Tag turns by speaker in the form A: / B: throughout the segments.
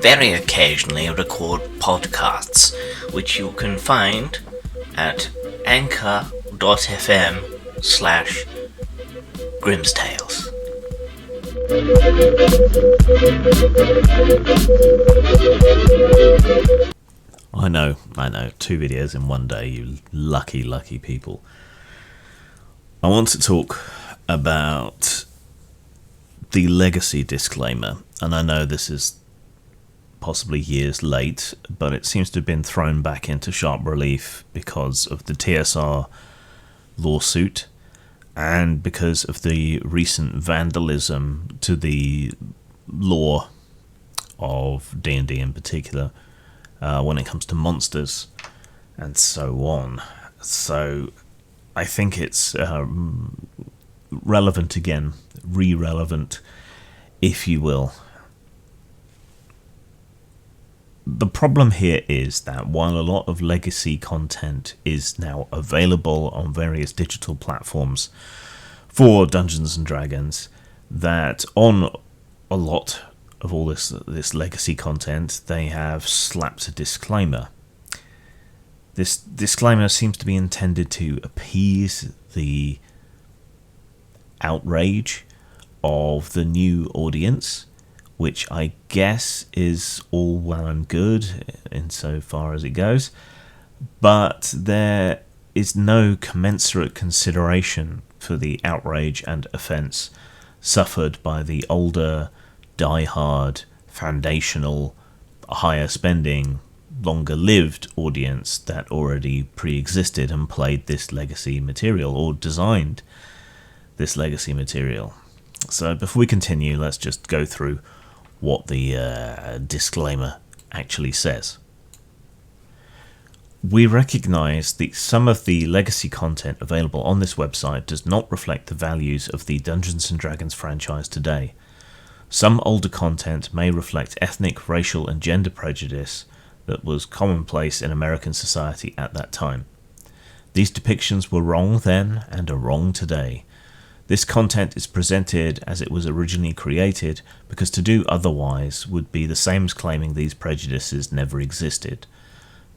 A: very occasionally record podcasts, which you can find at anchor.fm/Grimstales.
B: I know, 2 videos in one day, you lucky people. I want to talk about the legacy disclaimer, and I know this is possibly years late, but it seems to have been thrown back into sharp relief because of the TSR lawsuit and because of the recent vandalism to the lore of D&D in particular, when it comes to monsters and so on. So I think it's relevant again, re-relevant, if you will. The problem here is that while a lot of legacy content is now available on various digital platforms for Dungeons and Dragons, that on a lot of all this legacy content, they have slapped a disclaimer. This disclaimer seems to be intended to appease the outrage of the new audience, which I guess is all well and good insofar as it goes, but there is no commensurate consideration for the outrage and offence suffered by the older, die-hard, foundational, higher-spending, longer-lived audience that already pre-existed and played this legacy material, or designed this legacy material. So before we continue, let's just go through what the disclaimer actually says. We recognise that some of the legacy content available on this website does not reflect the values of the Dungeons & Dragons franchise today. Some older content may reflect ethnic, racial and gender prejudice that was commonplace in American society at that time. These depictions were wrong then and are wrong today. This content is presented as it was originally created, because to do otherwise would be the same as claiming these prejudices never existed.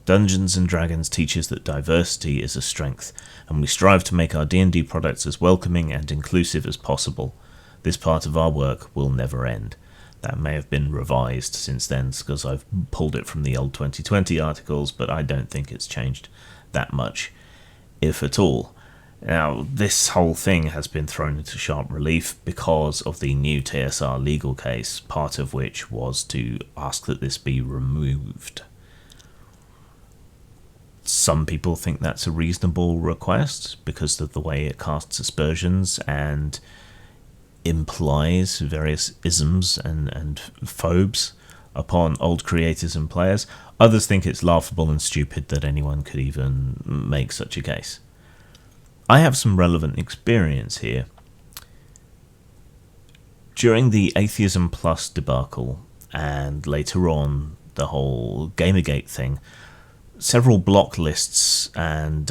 B: Dungeons & Dragons teaches that diversity is a strength, and we strive to make our D&D products as welcoming and inclusive as possible. This part of our work will never end. That may have been revised since then, because I've pulled it from the old 2020 articles, but I don't think it's changed that much, if at all. Now, this whole thing has been thrown into sharp relief because of the new TSR legal case, part of which was to ask that this be removed. Some people think that's a reasonable request because of the way it casts aspersions and implies various isms and phobes upon old creators and players. Others think it's laughable and stupid that anyone could even make such a case. I have some relevant experience here. During the Atheism Plus debacle, and later on the whole Gamergate thing, several block lists and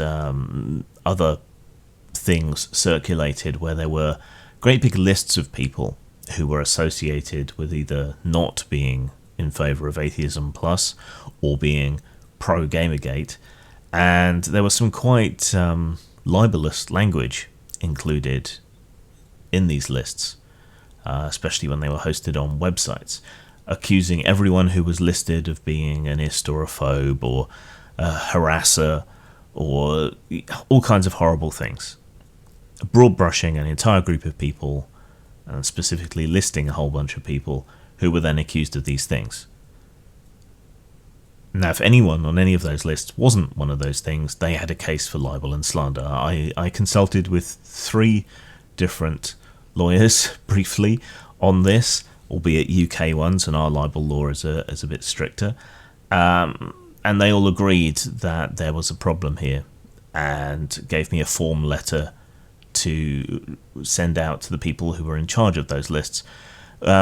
B: other things circulated where there were great big lists of people who were associated with either not being in favour of Atheism Plus or being pro-Gamergate, and there was some quite libelous language included in these lists, especially when they were hosted on websites, accusing everyone who was listed of being an ist or a phobe or a harasser or all kinds of horrible things. Broad brushing an entire group of people, and specifically listing a whole bunch of people who were then accused of these things. Now, if anyone on any of those lists wasn't one of those things, they had a case for libel and slander. I consulted with 3 different lawyers briefly on this, albeit UK ones, and our libel law is a bit stricter. And they all agreed that there was a problem here and gave me a form letter to send out to the people who were in charge of those lists,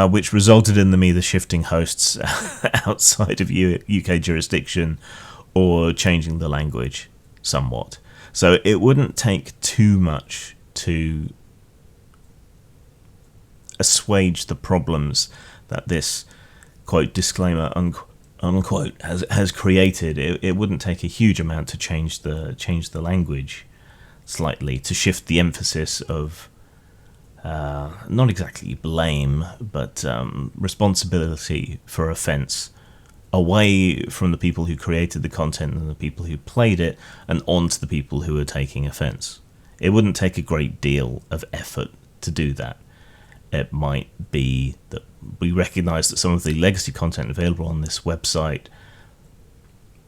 B: which resulted in them either shifting hosts outside of UK jurisdiction or changing the language somewhat. So it wouldn't take too much to assuage the problems that this quote disclaimer unquote has created, it wouldn't take a huge amount to change the language slightly, to shift the emphasis of not exactly blame, but responsibility for offence away from the people who created the content and the people who played it, and onto the people who are taking offence. It wouldn't take a great deal of effort to do that. It might be that we recognise that some of the legacy content available on this website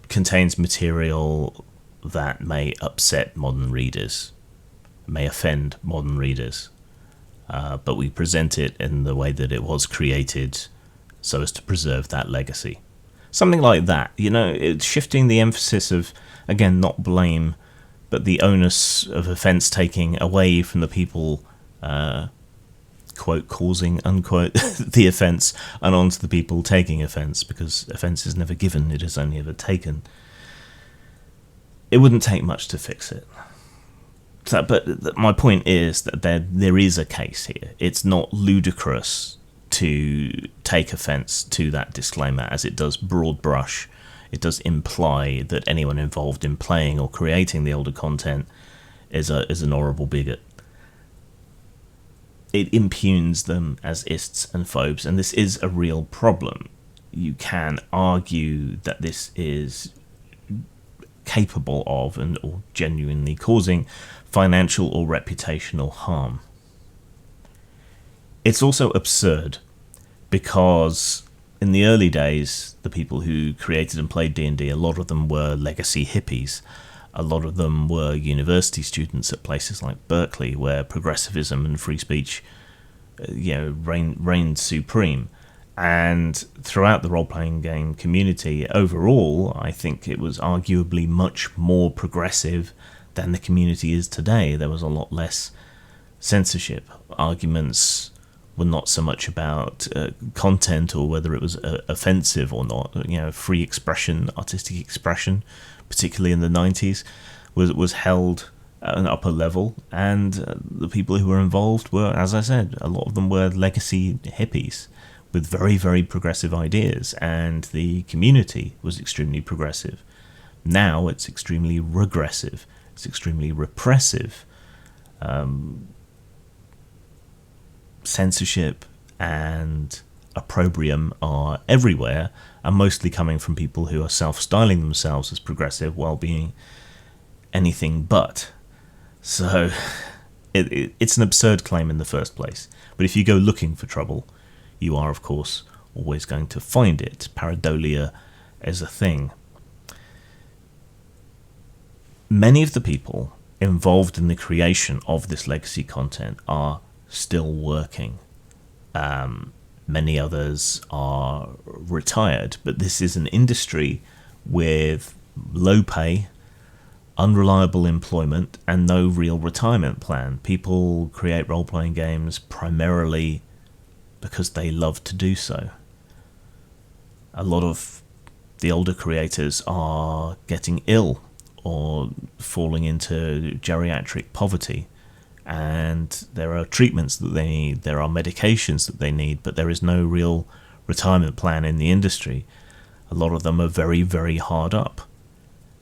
B: contains material that may upset modern readers, may offend modern readers, but we present it in the way that it was created so as to preserve that legacy. Something like that, it's shifting the emphasis of, again, not blame, but the onus of offence taking away from the people, quote, causing, unquote, the offence, and onto the people taking offence, because offence is never given, it is only ever taken. It wouldn't take much to fix it. So, but my point is that there is a case here. It's not ludicrous to take offence to that disclaimer, as it does broad brush. It does imply that anyone involved in playing or creating the older content is an horrible bigot. It impugns them as ists and phobes, and this is a real problem. You can argue that this is capable of or genuinely causing financial or reputational harm. It's also absurd because in the early days, the people who created and played D&D, a lot of them were legacy hippies. A lot of them were university students at places like Berkeley, where progressivism and free speech, reigned supreme. And throughout the role-playing game community, overall, I think it was arguably much more progressive than the community is today. There was a lot less censorship. Arguments were not so much about content or whether it was offensive or not. Free expression, artistic expression, particularly in the 90s, was held at an upper level, and the people who were involved were, as I said, a lot of them were legacy hippies with very, very progressive ideas, and the community was extremely progressive. Now it's extremely regressive, it's extremely repressive. Censorship and opprobrium are everywhere, and mostly coming from people who are self-styling themselves as progressive while being anything but. So it's an absurd claim in the first place. But if you go looking for trouble, you are, of course, always going to find it. Pareidolia is a thing. Many of the people involved in the creation of this legacy content are still working. Many others are retired, but this is an industry with low pay, unreliable employment, and no real retirement plan. People create role-playing games primarily because they love to do so. A lot of the older creators are getting ill or falling into geriatric poverty, and there are treatments that they need, there are medications that they need, but there is no real retirement plan in the industry. A lot of them are very, very hard up,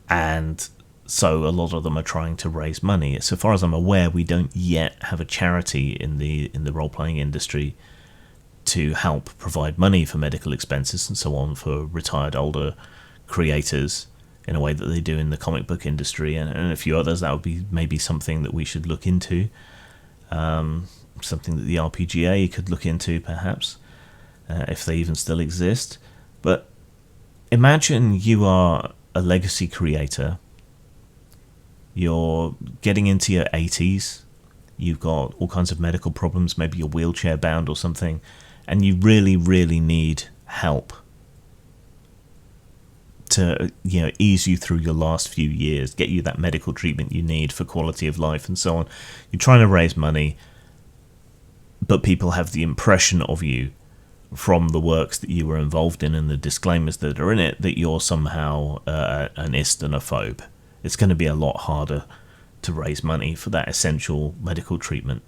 B: and so a lot of them are trying to raise money. So far as I'm aware, we don't yet have a charity in the role-playing industry to help provide money for medical expenses and so on for retired older creators in a way that they do in the comic book industry and a few others. That would be maybe something that we should look into, something that the RPGA could look into perhaps, if they even still exist. But imagine you are a legacy creator, you're getting into your 80s, you've got all kinds of medical problems, maybe you're wheelchair bound or something, and you really, really need help to ease you through your last few years, get you that medical treatment you need for quality of life and so on. You're trying to raise money, but people have the impression of you from the works that you were involved in and the disclaimers that are in it that you're somehow an ist and a phobe. It's going to be a lot harder to raise money for that essential medical treatment.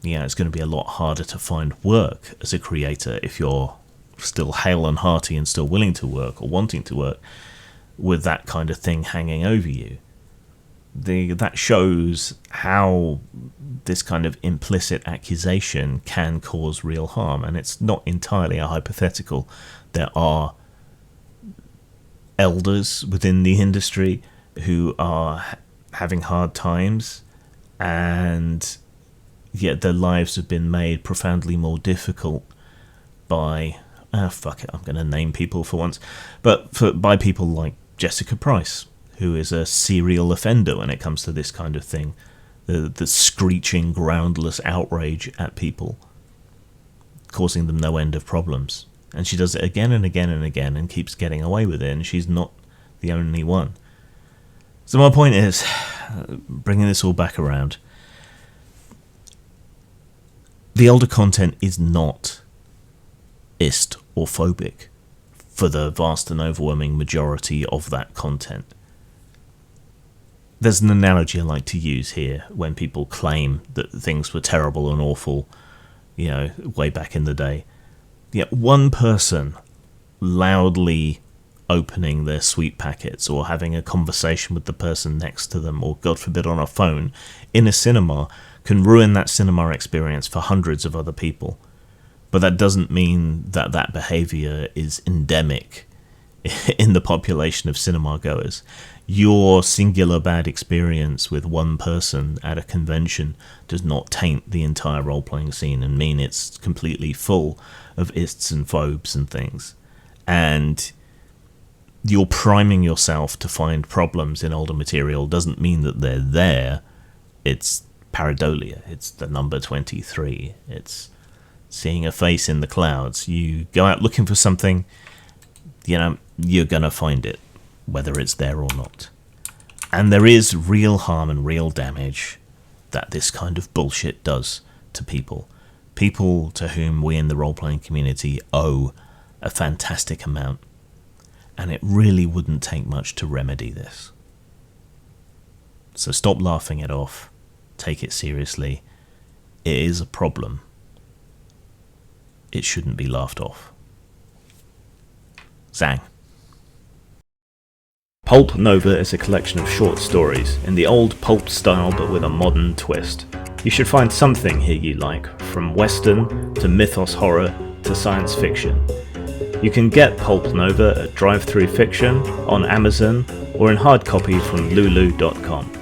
B: It's going to be a lot harder to find work as a creator if you're still hale and hearty and still willing to work or wanting to work with that kind of thing hanging over you. That shows how this kind of implicit accusation can cause real harm, and it's not entirely a hypothetical. There are elders within the industry who are having hard times, and yet their lives have been made profoundly more difficult by fuck it, I'm going to name people for once, but by people like Jessica Price, who is a serial offender when it comes to this kind of thing, the screeching, groundless outrage at people, causing them no end of problems. And she does it again and again and again and keeps getting away with it, and she's not the only one. So my point is, bringing this all back around, the older content is not ist or phobic for the vast and overwhelming majority of that content. There's an analogy I like to use here when people claim that things were terrible and awful, way back in the day. One person loudly opening their sweet packets or having a conversation with the person next to them, or God forbid on a phone, in a cinema, can ruin that cinema experience for hundreds of other people. But that doesn't mean that that behaviour is endemic in the population of cinema goers. Your singular bad experience with one person at a convention does not taint the entire role-playing scene and mean it's completely full of ists and phobes and things. And you're priming yourself to find problems in older material doesn't mean that they're there. It's pareidolia. It's the number 23. It's seeing a face in the clouds. You go out looking for something, you're going to find it, whether it's there or not. And there is real harm and real damage that this kind of bullshit does to people. People to whom we in the role-playing community owe a fantastic amount. And it really wouldn't take much to remedy this. So stop laughing it off. Take it seriously. It is a problem. It shouldn't be laughed off. Zang. Pulp Nova is a collection of short stories in the old pulp style but with a modern twist. You should find something here you like, from western to mythos horror to science fiction. You can get Pulp Nova at Drive-Thru Fiction, on Amazon, or in hard copy from lulu.com.